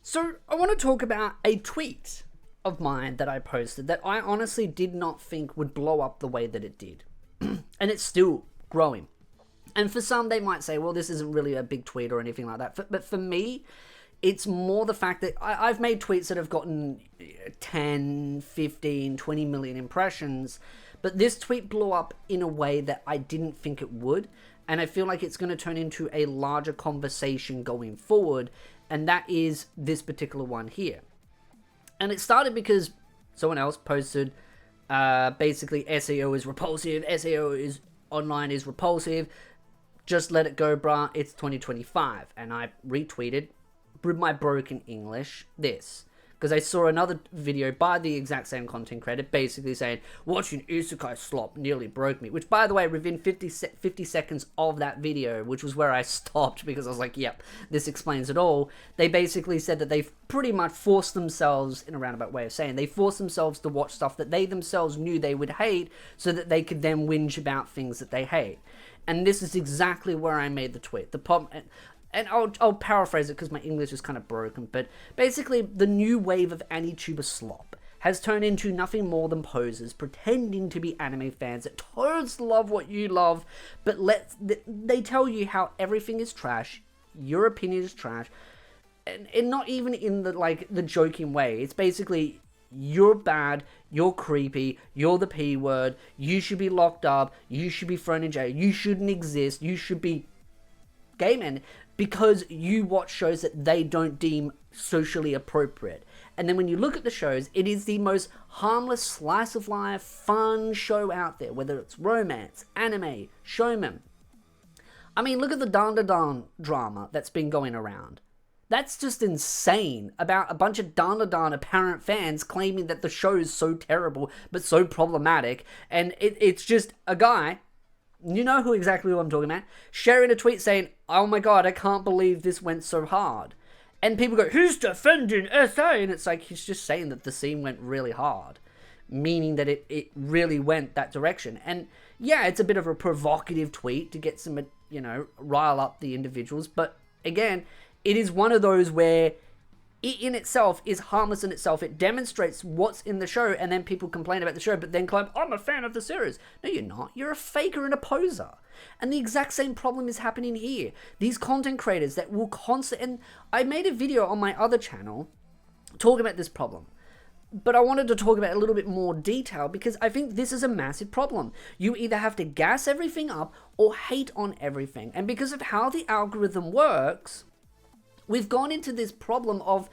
So I want to talk about a tweet of mine that I posted that I honestly did not think would blow up the way that it did. And it's still growing. And for some, they might say, well, this isn't really a big tweet or anything like that. But for me, it's more the fact that I've made tweets that have gotten 10, 15, 20 million impressions. But this tweet blew up in a way that I didn't think it would. And I feel like it's going to turn into a larger conversation going forward. And that is this particular one here. And it started because someone else posted, basically, SEO is repulsive. SEO is online is repulsive. Just let it go, bruh. It's 2025. And I retweeted, with my broken English, this. Because I saw another video by the exact same content creator basically saying, watching isekai slop nearly broke me. Which, by the way, within 50 seconds of that video, which was where I stopped because I was like, yep, this explains it all. They basically said that they've pretty much forced themselves, in a roundabout way of saying, they forced themselves to watch stuff that they themselves knew they would hate so that they could then whinge about things that they hate. And this is exactly where I made the tweet. The problem... And I'll paraphrase it because my English is kind of broken, but basically the new wave of AniTuber slop has turned into nothing more than posers pretending to be anime fans that toads love what you love, but they tell you how everything is trash, your opinion is trash, and not even in the joking way. It's basically, you're bad, you're creepy, you're the P word, you should be locked up, you should be thrown in jail, you shouldn't exist, you should be gay men, because you watch shows that they don't deem socially appropriate. And then when you look at the shows, it is the most harmless slice of life, fun show out there, whether it's romance, anime, showman. I mean, look at the Dan Da Dan drama that's been going around. That's just insane, about a bunch of Dan Da Dan apparent fans claiming that the show is so terrible, but so problematic, and it's just a guy... You know who exactly who I'm talking about? Sharing a tweet saying, oh my god, I can't believe this went so hard. And people go, who's defending SA? And it's like, he's just saying that the scene went really hard. Meaning that it really went that direction. And yeah, it's a bit of a provocative tweet to get some, rile up the individuals. But again, it is one of those where it in itself is harmless in itself. It demonstrates what's in the show, and then people complain about the show, but then claim, I'm a fan of the series. No, you're not. You're a faker and a poser. And the exact same problem is happening here. These content creators that will and I made a video on my other channel talking about this problem. But I wanted to talk about it a little bit more detail because I think this is a massive problem. You either have to gas everything up or hate on everything. And because of how the algorithm works... We've gone into this problem of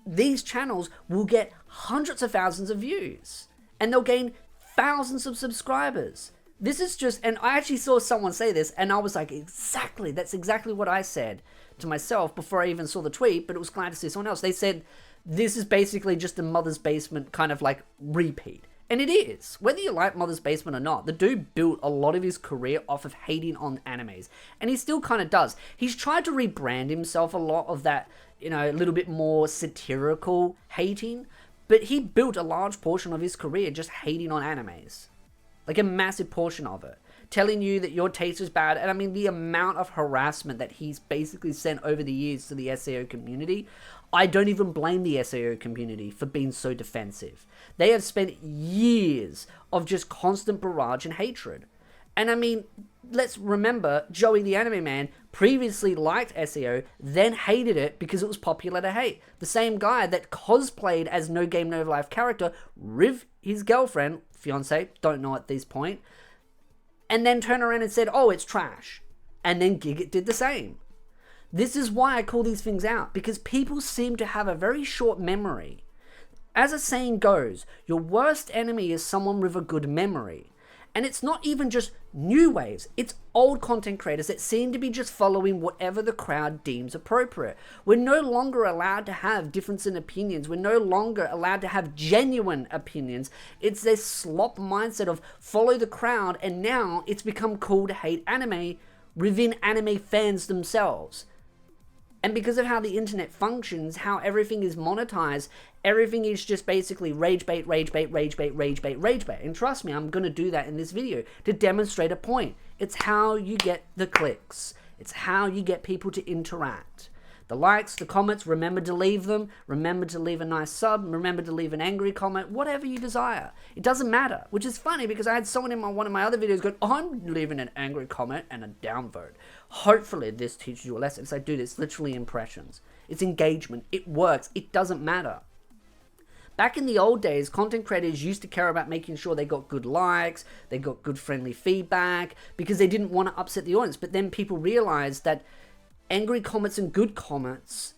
these channels will get hundreds of thousands of views and they'll gain thousands of subscribers. This is just, and I actually saw someone say this and I was like, exactly, that's exactly what I said to myself before I even saw the tweet, but it was glad to see someone else. They said, this is basically just a Mother's Basement kind of like repeat. And it is. Whether you like Mother's Basement or not, the dude built a lot of his career off of hating on animes. And he still kind of does. He's tried to rebrand himself a lot of that, a little bit more satirical hating. But he built a large portion of his career just hating on animes. Like a massive portion of it. Telling you that your taste is bad. And I mean, the amount of harassment that he's basically sent over the years to the SEO community, I don't even blame the SEO community for being so defensive. They have spent years of just constant barrage and hatred. And I mean, let's remember, Joey the Anime Man previously liked SEO, then hated it because it was popular to hate. The same guy that cosplayed as No Game No Life character with his girlfriend, fiance, don't know at this point, and then turned around and said, oh, it's trash. And then Gigit did the same. This is why I call these things out, because people seem to have a very short memory. As a saying goes, your worst enemy is someone with a good memory. And it's not even just new waves, it's old content creators that seem to be just following whatever the crowd deems appropriate. We're no longer allowed to have difference in opinions. We're no longer allowed to have genuine opinions. It's this slop mindset of follow the crowd, and now it's become cool to hate anime within anime fans themselves. And because of how the internet functions, how everything is monetized, everything is just basically rage bait, rage bait, rage bait, rage bait, rage bait. And trust me, I'm going to do that in this video to demonstrate a point. It's how you get the clicks. It's how you get people to interact. The likes, the comments, remember to leave them. Remember to leave a nice sub. Remember to leave an angry comment. Whatever you desire. It doesn't matter. Which is funny because I had someone in one of my other videos go, I'm leaving an angry comment and a downvote. Hopefully this teaches you a lesson. Because I do this, literally impressions. It's engagement. It works. It doesn't matter. Back in the old days, content creators used to care about making sure they got good likes, they got good friendly feedback, because they didn't want to upset the audience. But then people realized that angry comments and good comments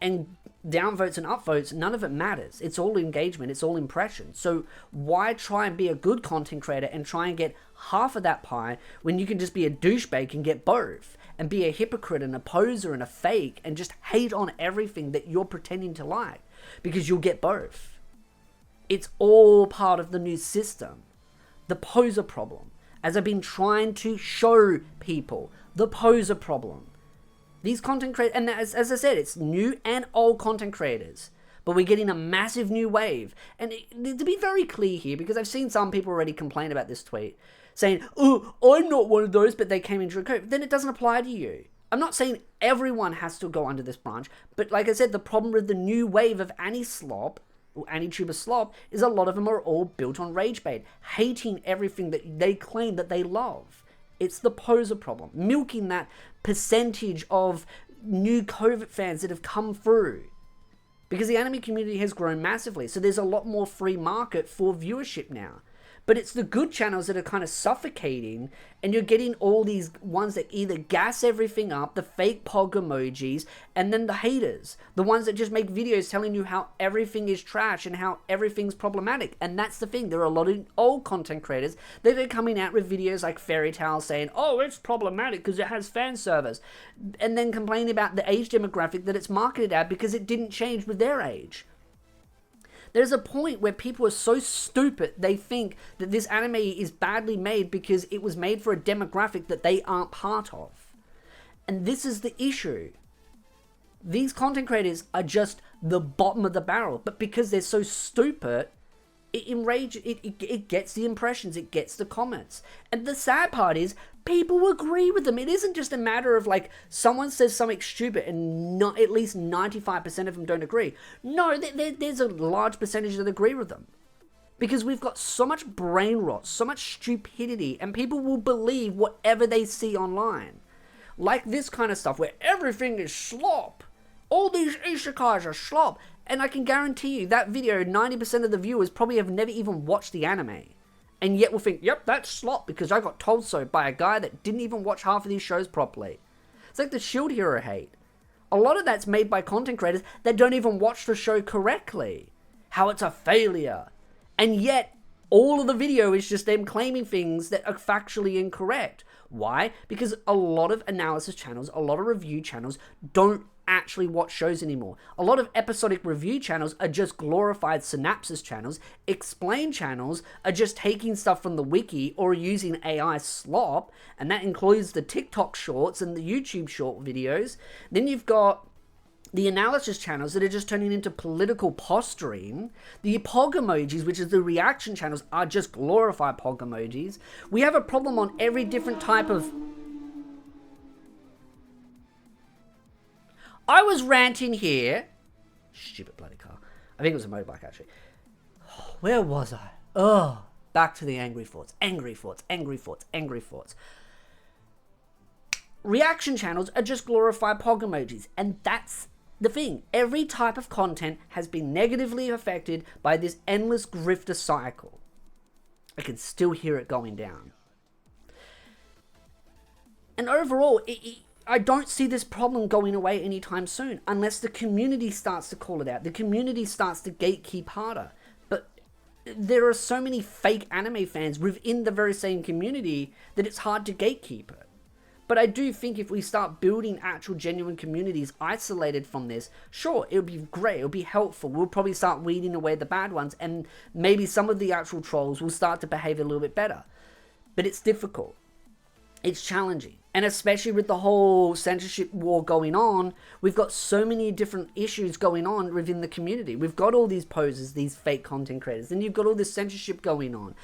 and downvotes and upvotes, none of it matters. It's all engagement. It's all impressions. So why try and be a good content creator and try and get half of that pie when you can just be a douchebag and get both, and be a hypocrite and a poser and a fake and just hate on everything that you're pretending to like, because you'll get both. It's all part of the new system. The poser problem. As I've been trying to show people, the poser problem. These content creators, and as I said, it's new and old content creators, but we're getting a massive new wave. And to be very clear here, because I've seen some people already complain about this tweet, saying, oh, I'm not one of those, but they came into a COVID. Then it doesn't apply to you. I'm not saying everyone has to go under this branch, but like I said, the problem with the new wave of anti-slop, or anti-tuber slop, is a lot of them are all built on rage bait, hating everything that they claim that they love. It's the poser problem, milking that percentage of new COVID fans that have come through. Because the anime community has grown massively, so there's a lot more free market for viewership now. But it's the good channels that are kind of suffocating, and you're getting all these ones that either gas everything up, the fake pog emojis, and then the haters. The ones that just make videos telling you how everything is trash and how everything's problematic. And that's the thing. There are a lot of old content creators that are coming out with videos like Fairy Tale saying, oh, it's problematic because it has fan service. And then complaining about the age demographic that it's marketed at because it didn't change with their age. There's a point where people are so stupid they think that this anime is badly made because it was made for a demographic that they aren't part of. And this is the issue. These content creators are just the bottom of the barrel, but because they're so stupid, it gets the impressions, it gets the comments. And the sad part is, people agree with them. It isn't just a matter of like, someone says something stupid and not at least 95% of them don't agree. No, there's a large percentage that agree with them. Because we've got so much brain rot, so much stupidity, and people will believe whatever they see online. Like this kind of stuff where everything is slop. All these isekais are slop. And I can guarantee you that video, 90% of the viewers probably have never even watched the anime. And yet will think, yep, that's slop because I got told so by a guy that didn't even watch half of these shows properly. It's like the Shield Hero hate. A lot of that's made by content creators that don't even watch the show correctly. How it's a failure. And yet, all of the video is just them claiming things that are factually incorrect. Why? Because a lot of analysis channels, a lot of review channels don't actually watch shows anymore. A lot of episodic review channels are just glorified synopsis channels. Explain channels are just taking stuff from the wiki or using AI slop, and that includes the TikTok shorts and the YouTube short videos. Then you've got the analysis channels that are just turning into political posturing. The pog emojis, which is the reaction channels, are just glorified pog emojis. We have a problem on every different type of... I was ranting here. Stupid bloody car. I think it was a motorbike, actually. Where was I? Oh, back to the angry thoughts. Angry thoughts, angry thoughts, angry thoughts. Reaction channels are just glorified pog emojis. And that's the thing. Every type of content has been negatively affected by this endless grifter cycle. I can still hear it going down. And overall, I don't see this problem going away anytime soon unless the community starts to call it out. The community starts to gatekeep harder. But there are so many fake anime fans within the very same community that it's hard to gatekeep it. But I do think if we start building actual genuine communities isolated from this, sure, it would be great, it would be helpful. We'll probably start weeding away the bad ones, and maybe some of the actual trolls will start to behave a little bit better. But it's difficult. It's challenging. And especially with the whole censorship war going on, we've got so many different issues going on within the community. We've got all these posers, these fake content creators, and you've got all this censorship going on.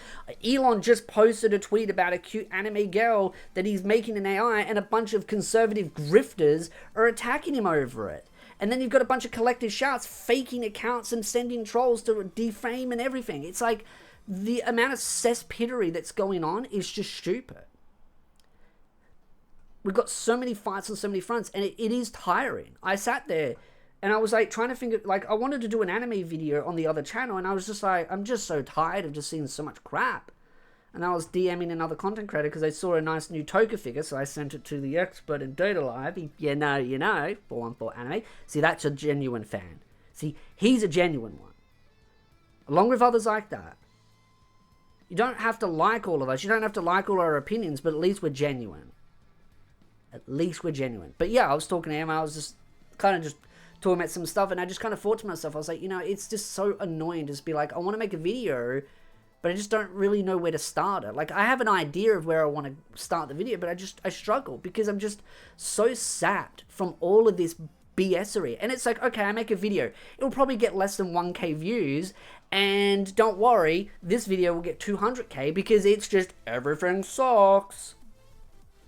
Elon just posted a tweet about a cute anime girl that he's making an AI, and a bunch of conservative grifters are attacking him over it. And then you've got a bunch of collective shouts faking accounts and sending trolls to defame and everything. It's like the amount of cesspittery that's going on is just stupid. We've got so many fights on so many fronts, and it is tiring. I sat there and I was like trying to think of, like, I wanted to do an anime video on the other channel, and I was just like, I'm just so tired of just seeing so much crap. And I was DMing another content creator because I saw a nice new Toka figure, so I sent it to the expert in Data Live. You know, 414 Anime. See, that's a genuine fan. See, he's a genuine one. Along with others like that. You don't have to like all of us. You don't have to like all our opinions, but at least we're genuine. At least we're genuine. But yeah, I was talking to him. I was just kind of just talking about some stuff, and I just kind of thought to myself, I was like, you know, it's just so annoying to just be like, I want to make a video, but I just don't really know where to start it. Like, I have an idea of where I want to start the video, but I struggle because I'm just so sapped from all of this BSery. And it's like, okay, I make a video. It'll probably get less than 1K views, and don't worry, this video will get 200K because it's just everything sucks.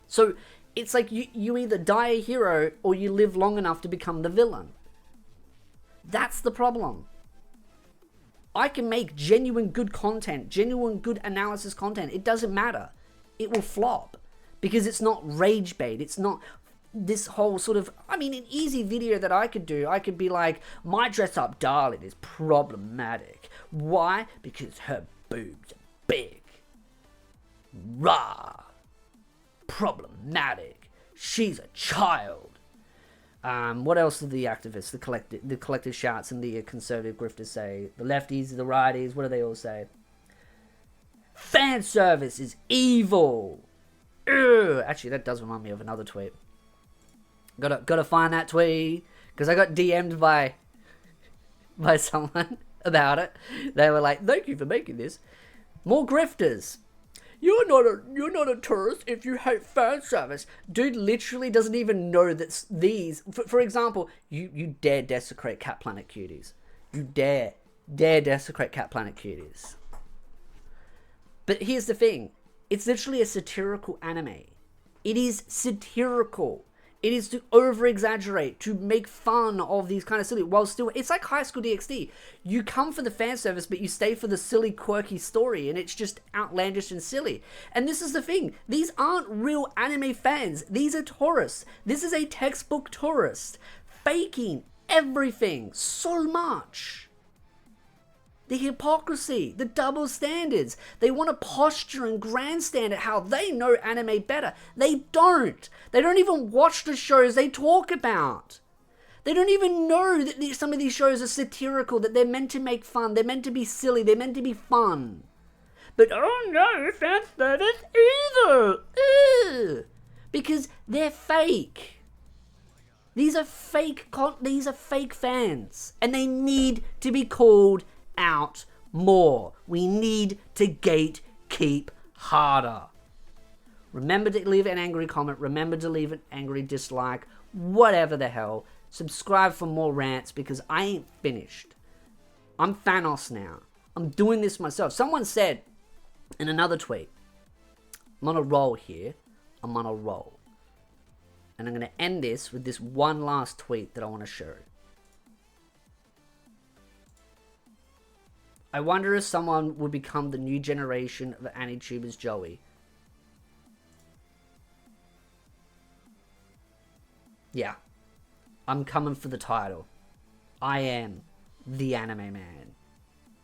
So it's like you either die a hero or you live long enough to become the villain. That's the problem. I can make genuine good content, genuine good analysis content. It doesn't matter. It will flop because it's not rage bait. It's not this whole sort of, I mean, an easy video that I could do, I could be like, my dress up darling is problematic. Why? Because her boobs are big. Rah. Problematic. She's a child. What else do the activists, the collective shouts, and the conservative grifters say? The lefties, the righties, what do they all say? Fan service is evil. Ugh. Actually, that does remind me of another tweet. Gotta find that tweet because I got DM'd by someone about it. They were like, "Thank you for making this." More grifters. You're not a tourist if you hate fan service. Dude literally doesn't even know that these... For example, you dare desecrate Cat Planet Cuties. You dare desecrate Cat Planet Cuties. But here's the thing. It's literally a satirical anime. It is satirical. It is to over-exaggerate, to make fun of these kind of silly, while still, it's like High School DxD. You come for the fan service, but you stay for the silly, quirky story, and it's just outlandish and silly. And this is the thing. These aren't real anime fans. These are tourists. This is a textbook tourist. Faking everything so much. The hypocrisy, the double standards. They want to posture and grandstand at how they know anime better. They don't. They don't even watch the shows they talk about. They don't even know that some of these shows are satirical, that they're meant to make fun, they're meant to be silly, they're meant to be fun. But oh no, fan service evil. Ugh. Because they're fake. These are fake fans, and they need to be called out more. We need to gatekeep harder. Remember to leave an angry comment. Remember to leave an angry dislike. Whatever the hell. Subscribe for more rants because I ain't finished. I'm Thanos now. I'm doing this myself. Someone said in another tweet, I'm on a roll here. I'm on a roll. And I'm going to end this with this one last tweet that I want to show. I wonder if someone will become the new generation of AniTubers Joey. Yeah. I'm coming for the title. I am the anime man.